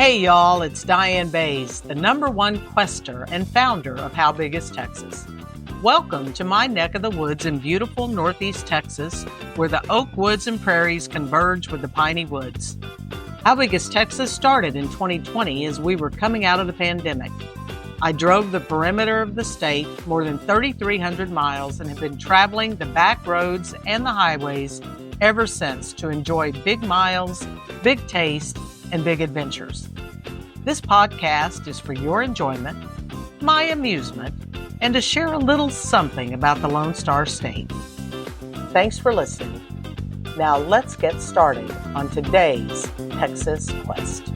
Hey y'all, it's Diann Bayes, the #1 quester and founder of How Big is Texas? Welcome to my neck of the woods in beautiful Northeast Texas, where the oak woods and prairies converge with the piney woods. How Big is Texas started in 2020 as we were coming out of the pandemic. I drove the perimeter of the state more than 3,300 miles and have been traveling the back roads and the highways ever since to enjoy big miles, big taste, and big adventures. This podcast is for your enjoyment, my amusement, and to share a little something about the Lone Star State. Thanks for listening. Now let's get started on today's Texas Quest.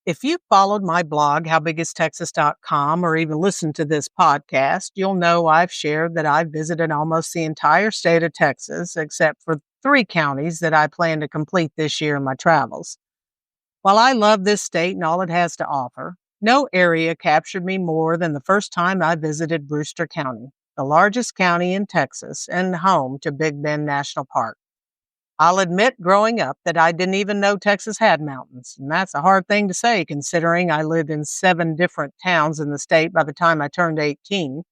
If you've followed my blog, howbigisTexas.com, or even listened to this podcast, you'll know I've shared that I've visited almost the entire state of Texas, except for 3 counties that I plan to complete this year in my travels. While I love this state and all it has to offer, no area captured me more than the first time I visited Brewster County, the largest county in Texas and home to Big Bend National Park. I'll admit growing up that I didn't even know Texas had mountains, and that's a hard thing to say considering I lived in 7 different towns in the state by the time I turned 18.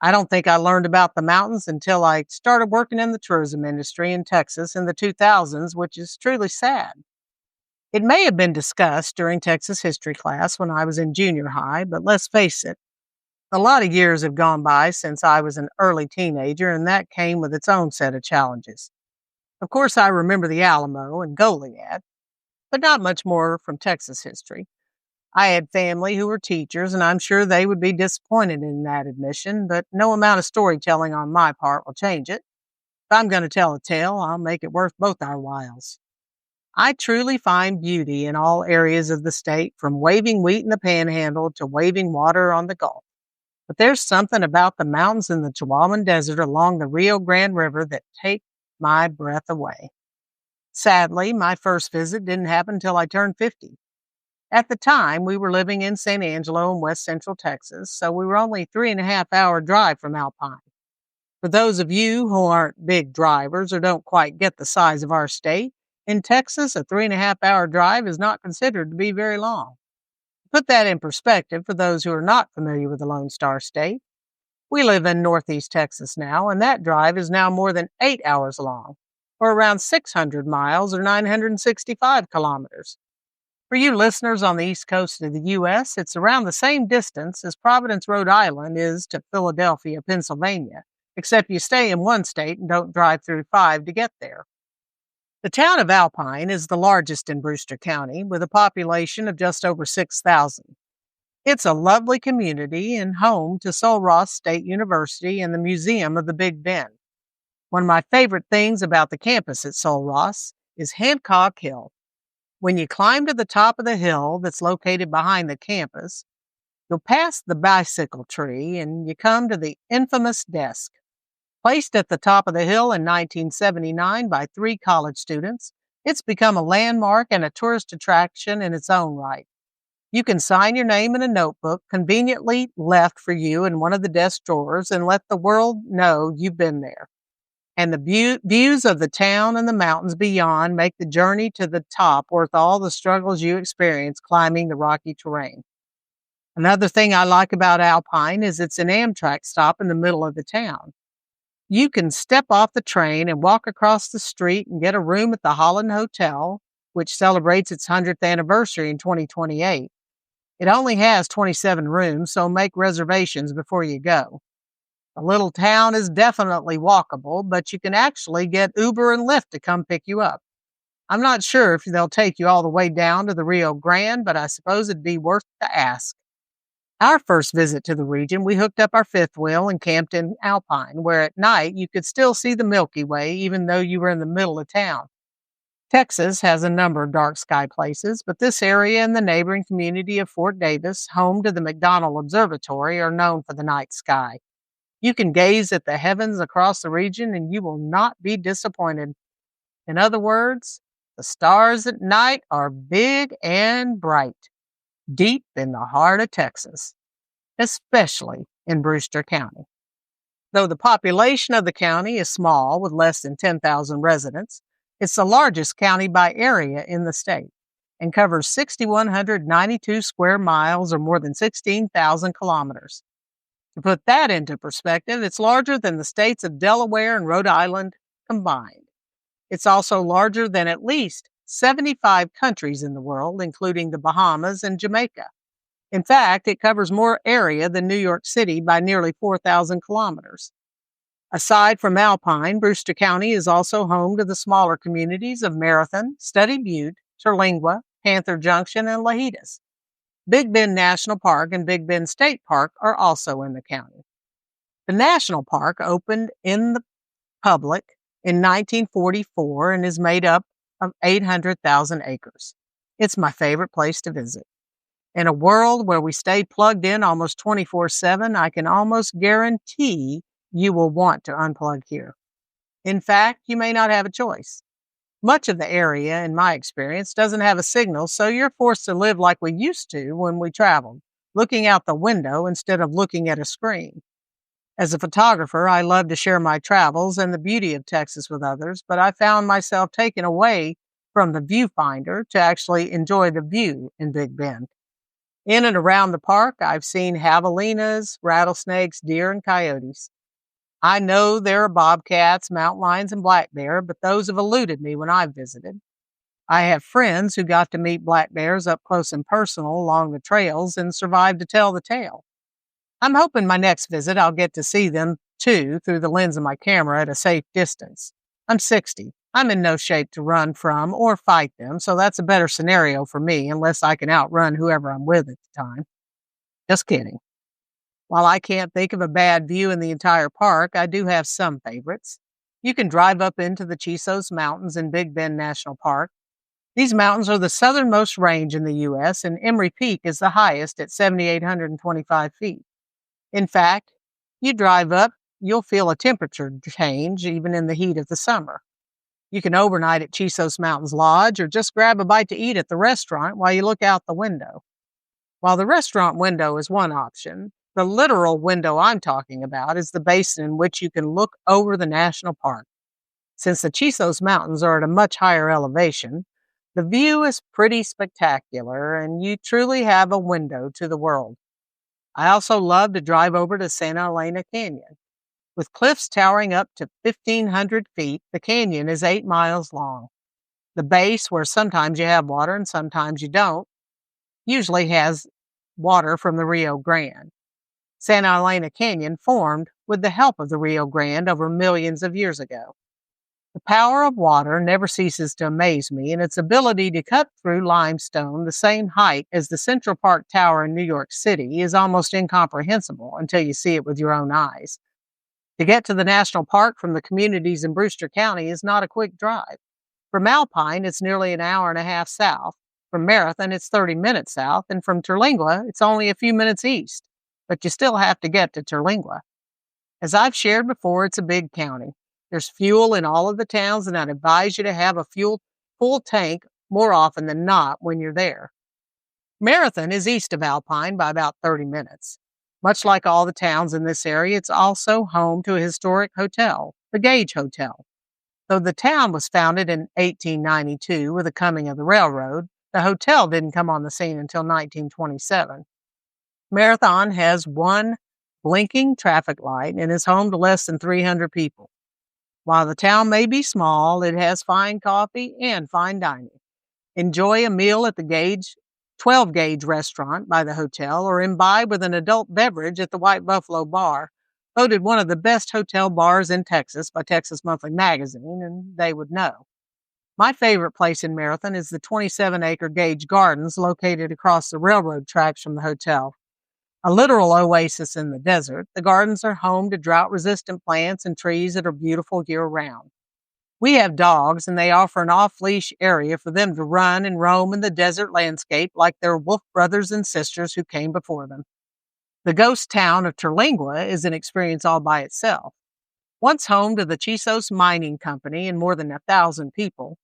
I don't think I learned about the mountains until I started working in the tourism industry in Texas in the 2000s, which is truly sad. It may have been discussed during Texas history class when I was in junior high, but let's face it, a lot of years have gone by since I was an early teenager, and that came with its own set of challenges. Of course, I remember the Alamo and Goliad, but not much more from Texas history. I had family who were teachers, and I'm sure they would be disappointed in that admission, but no amount of storytelling on my part will change it. If I'm going to tell a tale, I'll make it worth both our whiles. I truly find beauty in all areas of the state, from waving wheat in the Panhandle to waving water on the Gulf. But there's something about the mountains in the Chihuahuan Desert along the Rio Grande River that take my breath away. Sadly, my first visit didn't happen until I turned 50. At the time, we were living in San Angelo in west central Texas, so we were only a 3.5-hour drive from Alpine. For those of you who aren't big drivers or don't quite get the size of our state, in Texas, a 3.5-hour drive is not considered to be very long. To put that in perspective for those who are not familiar with the Lone Star State, we live in Northeast Texas now, and that drive is now more than 8 hours long, or around 600 miles or 965 kilometers. For you listeners on the east coast of the U.S., it's around the same distance as Providence, Rhode Island is to Philadelphia, Pennsylvania, except you stay in one state and don't drive through 5 to get there. The town of Alpine is the largest in Brewster County, with a population of just over 6,000. It's a lovely community and home to Sul Ross State University and the Museum of the Big Bend. One of my favorite things about the campus at Sul Ross is Hancock Hill. When you climb to the top of the hill that's located behind the campus, you'll pass the bicycle tree and you come to the infamous desk. Placed at the top of the hill in 1979 by 3 college students, it's become a landmark and a tourist attraction in its own right. You can sign your name in a notebook conveniently left for you in one of the desk drawers and let the world know you've been there. And the views of the town and the mountains beyond make the journey to the top worth all the struggles you experience climbing the rocky terrain. Another thing I like about Alpine is it's an Amtrak stop in the middle of the town. You can step off the train and walk across the street and get a room at the Holland Hotel, which celebrates its 100th anniversary in 2028. It only has 27 rooms, so make reservations before you go. The little town is definitely walkable, but you can actually get Uber and Lyft to come pick you up. I'm not sure if they'll take you all the way down to the Rio Grande, but I suppose it'd be worth the ask. Our first visit to the region, we hooked up our 5th wheel and camped in Alpine, where at night you could still see the Milky Way even though you were in the middle of town. Texas has a number of dark sky places, but this area and the neighboring community of Fort Davis, home to the McDonnell Observatory, are known for the night sky. You can gaze at the heavens across the region and you will not be disappointed. In other words, the stars at night are big and bright, deep in the heart of Texas, especially in Brewster County. Though the population of the county is small with less than 10,000 residents, it's the largest county by area in the state and covers 6,192 square miles or more than 16,000 kilometers. To put that into perspective, it's larger than the states of Delaware and Rhode Island combined. It's also larger than at least 75 countries in the world, including the Bahamas and Jamaica. In fact, it covers more area than New York City by nearly 4,000 kilometers. Aside from Alpine, Brewster County is also home to the smaller communities of Marathon, Study Butte, Terlingua, Panther Junction, and Lajitas. Big Bend National Park and Big Bend State Park are also in the county. The national park opened in the public in 1944 and is made up of 800,000 acres. It's my favorite place to visit. In a world where we stay plugged in almost 24/7, I can almost guarantee you will want to unplug here. In fact, you may not have a choice. Much of the area, in my experience, doesn't have a signal, so you're forced to live like we used to when we traveled, looking out the window instead of looking at a screen. As a photographer, I love to share my travels and the beauty of Texas with others, but I found myself taken away from the viewfinder to actually enjoy the view in Big Bend. In and around the park, I've seen javelinas, rattlesnakes, deer, and coyotes. I know there are bobcats, mountain lions, and black bear, but those have eluded me when I've visited. I have friends who got to meet black bears up close and personal along the trails and survived to tell the tale. I'm hoping my next visit I'll get to see them too through the lens of my camera at a safe distance. I'm 60. I'm in no shape to run from or fight them, so that's a better scenario for me unless I can outrun whoever I'm with at the time. Just kidding. While I can't think of a bad view in the entire park, I do have some favorites. You can drive up into the Chisos Mountains in Big Bend National Park. These mountains are the southernmost range in the U.S., and Emery Peak is the highest at 7,825 feet. In fact, you drive up, you'll feel a temperature change even in the heat of the summer. You can overnight at Chisos Mountains Lodge or just grab a bite to eat at the restaurant while you look out the window. While the restaurant window is one option, the literal window I'm talking about is the basin in which you can look over the national park. Since the Chisos Mountains are at a much higher elevation, the view is pretty spectacular and you truly have a window to the world. I also love to drive over to Santa Elena Canyon. With cliffs towering up to 1,500 feet, the canyon is 8 miles long. The base, where sometimes you have water and sometimes you don't, usually has water from the Rio Grande. Santa Elena Canyon formed with the help of the Rio Grande over millions of years ago. The power of water never ceases to amaze me, and its ability to cut through limestone the same height as the Central Park Tower in New York City is almost incomprehensible until you see it with your own eyes. To get to the national park from the communities in Brewster County is not a quick drive. From Alpine, it's nearly an hour and a half south. From Marathon, it's 30 minutes south, and from Terlingua, it's only a few minutes east. But you still have to get to Terlingua. As I've shared before, it's a big county. There's fuel in all of the towns, and I'd advise you to have a full tank more often than not when you're there. Marathon is east of Alpine by about 30 minutes. Much like all the towns in this area, it's also home to a historic hotel, the Gage Hotel. Though the town was founded in 1892 with the coming of the railroad, the hotel didn't come on the scene until 1927. Marathon has one blinking traffic light and is home to less than 300 people. While the town may be small, it has fine coffee and fine dining. Enjoy a meal at the 12-gauge restaurant by the hotel or imbibe with an adult beverage at the White Buffalo Bar, voted one of the best hotel bars in Texas by Texas Monthly Magazine, and they would know. My favorite place in Marathon is the 27-acre Gage Gardens located across the railroad tracks from the hotel. A literal oasis in the desert, the gardens are home to drought-resistant plants and trees that are beautiful year-round. We have dogs, and they offer an off-leash area for them to run and roam in the desert landscape like their wolf brothers and sisters who came before them. The ghost town of Terlingua is an experience all by itself. Once home to the Chisos Mining Company and more than 1,000 people,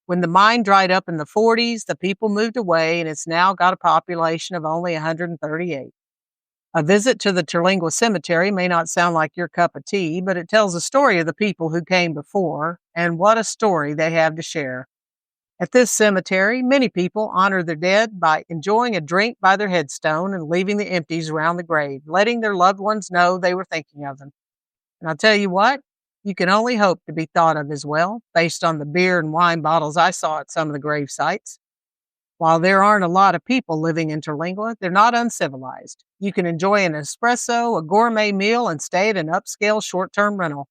when the mine dried up in the 40s, the people moved away, and it's now got a population of only 138. A visit to the Terlingua Cemetery may not sound like your cup of tea, but it tells the story of the people who came before, and what a story they have to share. At this cemetery, many people honor their dead by enjoying a drink by their headstone and leaving the empties around the grave, letting their loved ones know they were thinking of them. And I'll tell you what, you can only hope to be thought of as well, based on the beer and wine bottles I saw at some of the grave sites. While there aren't a lot of people living in Terlingua, they're not uncivilized. You can enjoy an espresso, a gourmet meal, and stay at an upscale short-term rental.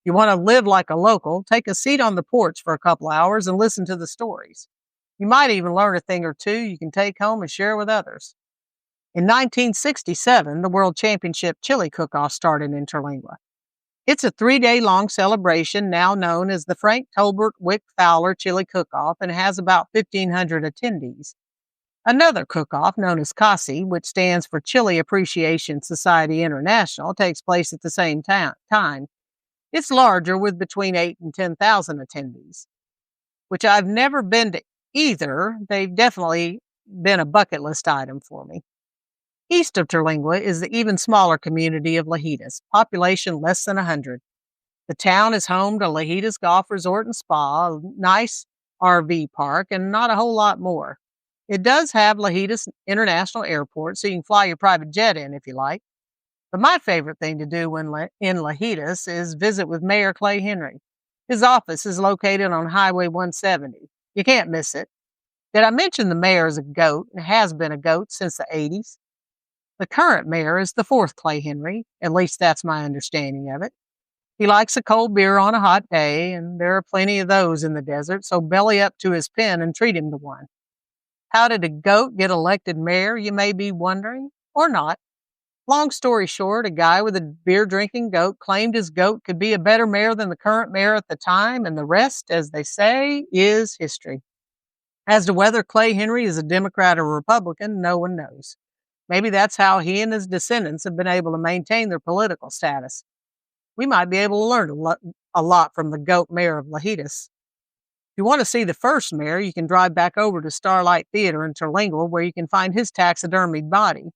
If you want to live like a local, take a seat on the porch for a couple hours and listen to the stories. You might even learn a thing or two you can take home and share with others. In 1967, the World Championship Chili Cook-Off started in Terlingua. It's a 3-day-long celebration now known as the Frank Tolbert Wick Fowler Chili Cook-Off and has about 1,500 attendees. Another cook-off known as CASI, which stands for Chili Appreciation Society International, takes place at the same time. It's larger with between 8,000 and 10,000 attendees, which I've never been to either. They've definitely been a bucket list item for me. East of Terlingua is the even smaller community of Lajitas, population less than 100. The town is home to Lajitas Golf Resort and Spa, a nice RV park, and not a whole lot more. It does have Lajitas International Airport, so you can fly your private jet in if you like. But my favorite thing to do when in Lajitas is visit with Mayor Clay Henry. His office is located on Highway 170. You can't miss it. Did I mention the mayor is a goat and has been a goat since the 80s? The current mayor is the fourth Clay Henry, at least that's my understanding of it. He likes a cold beer on a hot day, and there are plenty of those in the desert, so belly up to his pen and treat him to one. How did a goat get elected mayor, you may be wondering, or not. Long story short, a guy with a beer-drinking goat claimed his goat could be a better mayor than the current mayor at the time, and the rest, as they say, is history. As to whether Clay Henry is a Democrat or Republican, no one knows. Maybe that's how he and his descendants have been able to maintain their political status. We might be able to learn a lot from the GOAT mayor of Lajitas. If you want to see the first mayor, you can drive back over to Starlight Theater in Terlingua, where you can find his taxidermied body.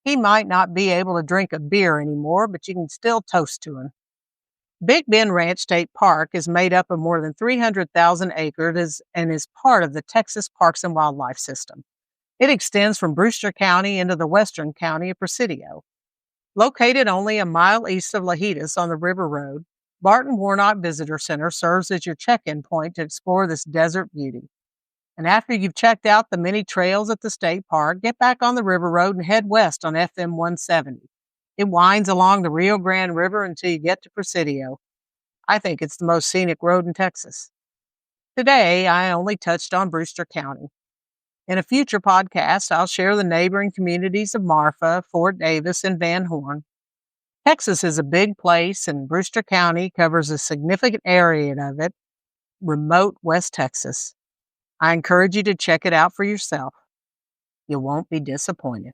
He might not be able to drink a beer anymore, but you can still toast to him. Big Bend Ranch State Park is made up of more than 300,000 acres and is part of the Texas Parks and Wildlife System. It extends from Brewster County into the western county of Presidio. Located only a mile east of Lajitas on the River Road, Barton Warnock Visitor Center serves as your check-in point to explore this desert beauty. And after you've checked out the many trails at the state park, get back on the River Road and head west on FM 170. It winds along the Rio Grande River until you get to Presidio. I think it's the most scenic road in Texas. Today, I only touched on Brewster County. In a future podcast, I'll share the neighboring communities of Marfa, Fort Davis, and Van Horn. Texas is a big place, and Brewster County covers a significant area of it, remote West Texas. I encourage you to check it out for yourself. You won't be disappointed.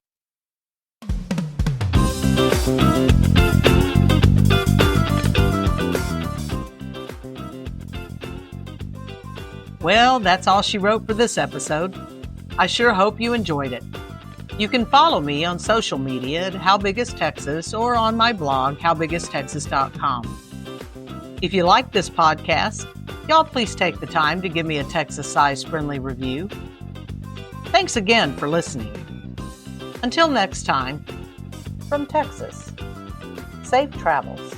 Well, that's all she wrote for this episode. I sure hope you enjoyed it. You can follow me on social media at How Big Is Texas or on my blog, howbigistexas.com. If you like this podcast, y'all please take the time to give me a Texas-sized friendly review. Thanks again for listening. Until next time, from Texas, safe travels.